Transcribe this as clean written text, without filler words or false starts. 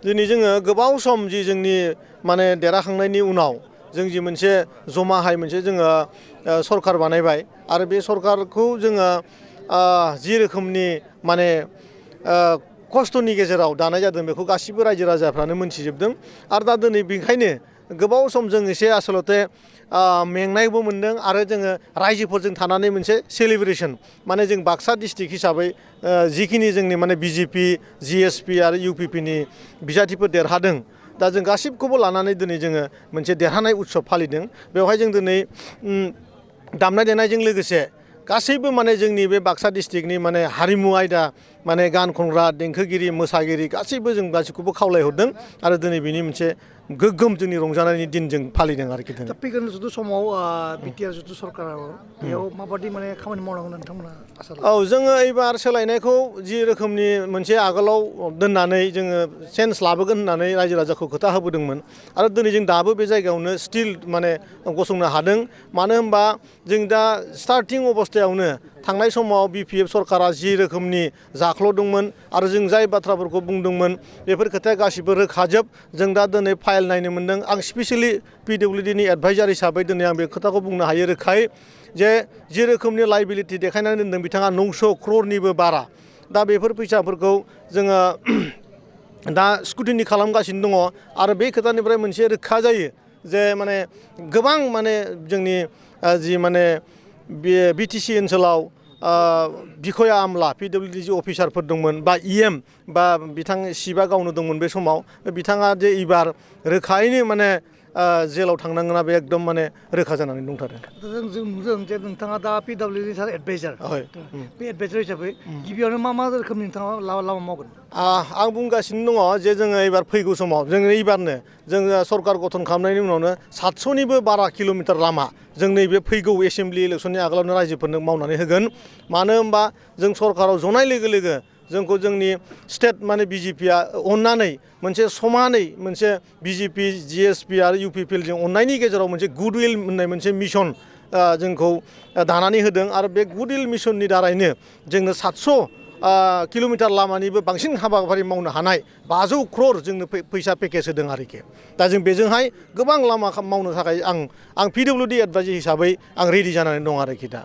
दिनै जोङो गोबाव सम जि जोंनि माने देरहाखांनायनि उनाव जों जि मोनसे जमाहाय मोनसे जोङो सरकार बानायबाय आरो बे सरकारखौ जोङो जि रोखोमनि माने खस्थ'नि गेजेराव दानाय जादों बेखौ गासिबो रायजो राजाफ्रानो मोनथिजोबदों आरो दा दिनै बेनिखायनो गोबाव सम जों एसे आसलते मेंनायबो मोनदों आरो जोङो रायजोफोरजों थानानै मोनसे सेलिब्रेसन माने जों बाक्सा डिस्ट्रिक्ट हिसाबै जिखिनि जोंनि माने बिजेपि जिएसपि आरो इउपिपिनि बिजाथिफोर देरहादों दा जों गासिबखौबो लानानै दिनै जोङो मोनसे देरहानाय उत्सब फालिदों बेवहाय जों दिनै दामनाय देनायजों लोगोसे गासैबो माने जोंनि बे बाक्सा डिस्ट्रिक्टनि माने हारिमु आयदा माने गान खनग्रा देंखोगिरि मोसागिरि गासैबो जों गासैखौबो खावलायहरदों आरो दिनै बिनि मोनसे गोग्गोम जोंनि रंजानायनि दिन जों फालिदों आरोखि दा फैगोन जुदि समाव बिटिआर जुदि सरकाराव बेयाव माबादि माने खामानि मावनांगोन नोंथांमोना आसा औ जोङो एबार सोलायनायखौ जि रोखोमनि मोनसे आगोलाव दोननानै जोङो चेन्ज लाबोगोन होननानै रायजो राजाखौ खोथा होबोदोंमोन आरो दिनै जों दाबो बे जायगायावनो स्टिल माने गसंनो हादों मानो होनबा जों दा स्टार्टिं अबस्थायावनो थांनाय समाव बिपिएफ सरकारा जि रोखोमनि जाख्ल'दोंमोन आरो जों जाय बाथ्राफोरखौ बुंदोंमोन बेफोर खोथाया गासिबो रोखाजोब जों दा दिनै फाइल नायनो मोनदों आं स्पेसियेलि पिडब्लिउडिनि एडभाइजार हिसाबै दिनै आं बे खोथाखौ बुंनो हायो रोखायै जे रोखोमनि लाइबिलिटि देखायनानै दोनदों बिथाङा 900 क्ररनिबो बारा दा बेफोर फैसाफोरखौ जोङो दा स्कुटिनि खालामगासिनो दङ आरो बे खोथानिफ्राय मोनसे रोखा जायो जे माने गोबां माने जोंनि जि माने बिटिसि ओनसोलाव बिखया आमला पिडब्लिउडि जि अफिसारफोर दंमोन बा इएम बा बिथां शिबा गावनो दंमोन बे समाव बिथाङा जे एबार रोखायैनो माने जेलाव थांनांगोना बे एकदम माने रोखा जानानै दंथारो जों नुदों जे नोंथाङा दा पिडब्लिउडि सार एडभाइजार बे एडभाइजार हिसाबै गिबियावनो मा रोखोमनि नोंथाङा लामा मावगोन आं बुंगासिनो दङ जे जोङो एबार फैगौ समाव जोङो एबारनो जोङो सरकार गठन खालामनायनि उनावनो 700निबो बारा किल'मिटार लामा जों नैबे फैगौ एसेम्बलि इलेक्सननि आगोलावनो रायजोफोरनो मावनानै होगोन मानो होनबा जों सरकाराव जनाय लोगो लोगो जोंखौ जोंनि स्टेट माने बिजेपिया अननानै मोनसे समानै मोनसे बिजेपि जिएसपि आरो इउपिपिएलजों अननायनि गेजेराव मोनसे गुडविल होननाय मोनसे मिशन जोंखौ दानानै होदों आरो बे गुडविल मिशननि दारैनो जोंनो 700 किल'मिटार लामानिबो बांसिन हाबाफारि मावनो हानाय 500 क्रर जोंनो फैसा पेकेज होदों आरोखि दा जों बेजोंहाय गोबां लामा मावनो थाखाय आं पिडब्लिउडि एडभाइजार हिसाबै आं रेडि जानानै दं आरोखि दा